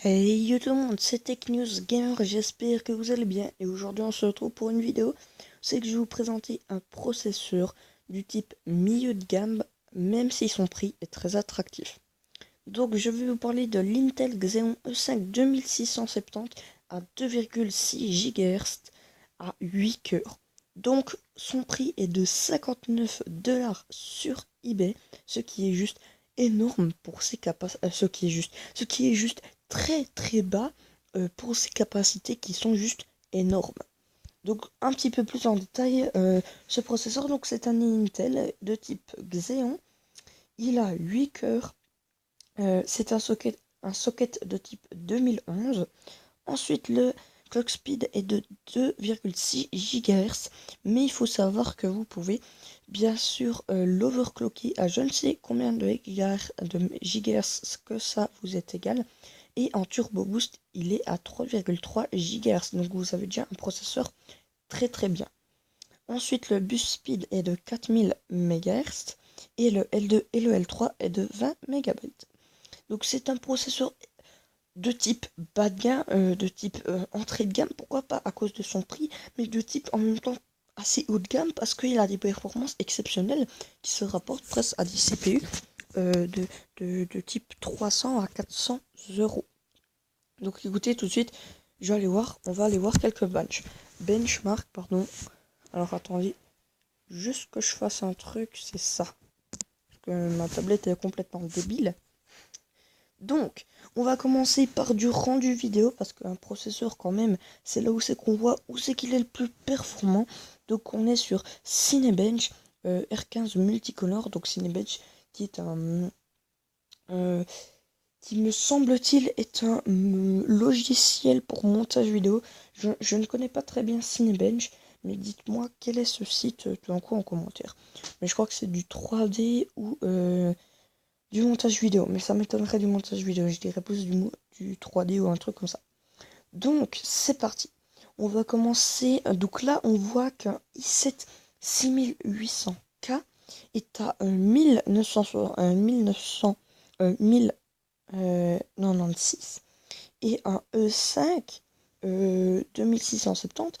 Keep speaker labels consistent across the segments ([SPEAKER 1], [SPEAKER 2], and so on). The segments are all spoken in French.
[SPEAKER 1] Hey yo tout le monde, c'est Tech News Gamer, j'espère que vous allez bien et aujourd'hui on se retrouve pour une vidéo. C'est que je vais vous présenter un processeur du type milieu de gamme, même si son prix est très attractif. Donc je vais vous parler de l'Intel Xeon E5 2670 à 2,6 GHz à 8 cœurs. Donc son prix est de 59$ sur eBay, ce qui est juste énorme pour ses capacités, ce qui est juste très très bas pour ses capacités qui sont juste énormes. Donc un petit peu plus en détail, ce processeur, donc c'est un Intel de type Xeon, il a 8 cœurs, c'est un socket de type 2011. Ensuite, le clock speed est de 2,6 GHz, mais il faut savoir que vous pouvez bien sûr l'overclocker à je ne sais combien de gigahertz que ça vous est égal. Et en turbo boost, il est à 3,3 GHz, donc vous avez déjà un processeur très très bien. Ensuite, le bus speed est de 4000 MHz et le L2 et le L3 est de 20 MB. Donc c'est un processeur de type bas de gamme, de type entrée de gamme, pourquoi pas à cause de son prix, mais de type en même temps assez haut de gamme parce qu'il a des performances exceptionnelles qui se rapportent presque à des CPU de type 300 à 400 euros. Donc écoutez, tout de suite, on va aller voir quelques benchmark, pardon. Alors attendez, juste que je fasse un truc, c'est ça. Parce que ma tablette est complètement débile. Donc, on va commencer par du rendu vidéo, parce qu'un processeur quand même, c'est là où c'est qu'on voit où c'est qu'il est le plus performant. Donc on est sur Cinebench R15 multicolore, donc Cinebench qui est qui me semble-t-il est un logiciel pour montage vidéo. Je ne connais pas très bien Cinebench, mais dites-moi quel est ce site tout d'un coup en commentaire. Mais je crois que c'est du 3D ou du montage vidéo, mais ça m'étonnerait du montage vidéo, je dirais plus du 3D ou un truc comme ça. Donc, c'est parti. On va commencer. Donc là, on voit qu'un i7 6800K est à 1096 et un E5 2670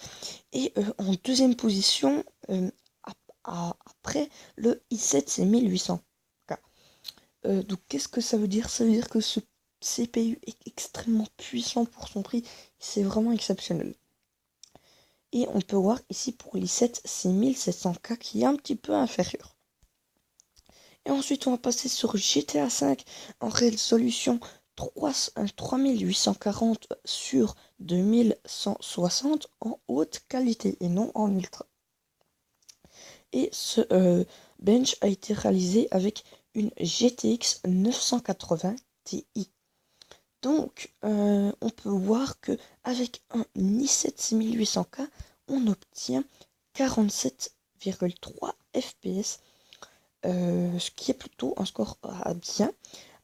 [SPEAKER 1] et en deuxième position après le i7 c'est 1800. Donc qu'est-ce que ça veut dire? Ça veut dire que ce CPU est extrêmement puissant pour son prix. C'est vraiment exceptionnel. Et on peut voir ici pour l'i7, c'est 1700K qui est un petit peu inférieur. Et ensuite, on va passer sur GTA 5 en résolution 3840 sur 2160 en haute qualité et non en ultra. Et ce bench a été réalisé avec une GTX 980 Ti. Donc, on peut voir que avec un i7 6800K, on obtient 47,3 FPS, ce qui est plutôt un score bien.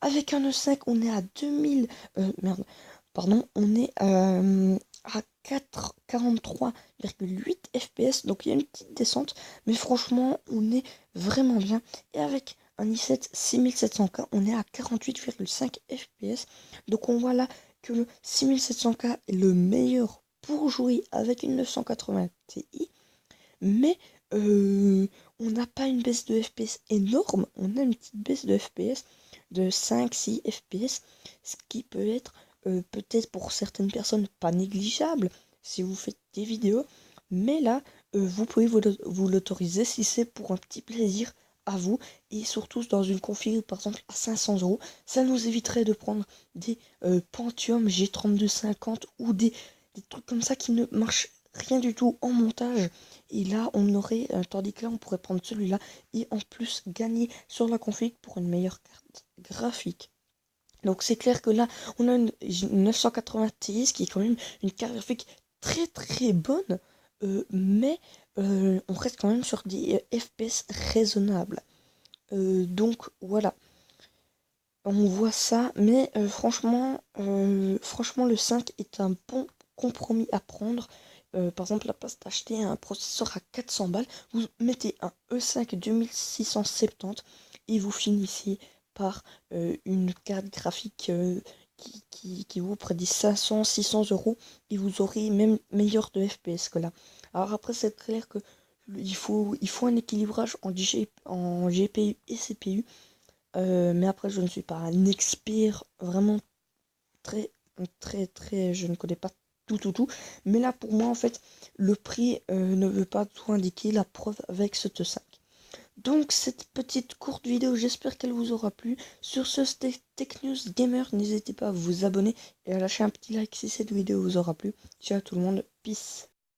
[SPEAKER 1] Avec un E5, on est à 2000, on est à 43,8 FPS, donc il y a une petite descente, mais franchement, on est vraiment bien. Et avec un i7 6700K, on est à 48,5 FPS. Donc on voit là que le 6700K est le meilleur pour jouer avec une 980 Ti, mais on n'a pas une baisse de FPS énorme, on a une petite baisse de FPS de 5-6 FPS, ce qui peut être peut-être pour certaines personnes pas négligeable si vous faites des vidéos, mais là vous pouvez vous l'autoriser si c'est pour un petit plaisir à vous et surtout dans une config par exemple à 500 euros, ça nous éviterait de prendre des Pentium G3250 ou des trucs comme ça qui ne marchent rien du tout en montage. Et là, on aurait, tandis que là, on pourrait prendre celui-là et en plus gagner sur la config pour une meilleure carte graphique. Donc c'est clair que là, on a une 980 Ti qui est quand même une carte graphique très très bonne, mais on reste quand même sur des FPS raisonnables. Donc voilà, on voit ça, mais franchement, le 5 est un bon compromis à prendre. Par exemple, à la place d'acheter un processeur à 400 balles, vous mettez un E5 2670 et vous finissez par une carte graphique qui vous prédit 500-600 € et vous aurez même meilleur de FPS que là. Alors après c'est clair que il faut un équilibrage en GPU et CPU. Mais après je ne suis pas un expert vraiment très je ne connais pas tout. Mais là pour moi en fait le prix ne veut pas tout indiquer, la preuve avec ce T5. Donc cette petite courte vidéo, j'espère qu'elle vous aura plu. Sur ce, c'était Tech News Gamer, n'hésitez pas à vous abonner et à lâcher un petit like si cette vidéo vous aura plu. Ciao tout le monde, peace.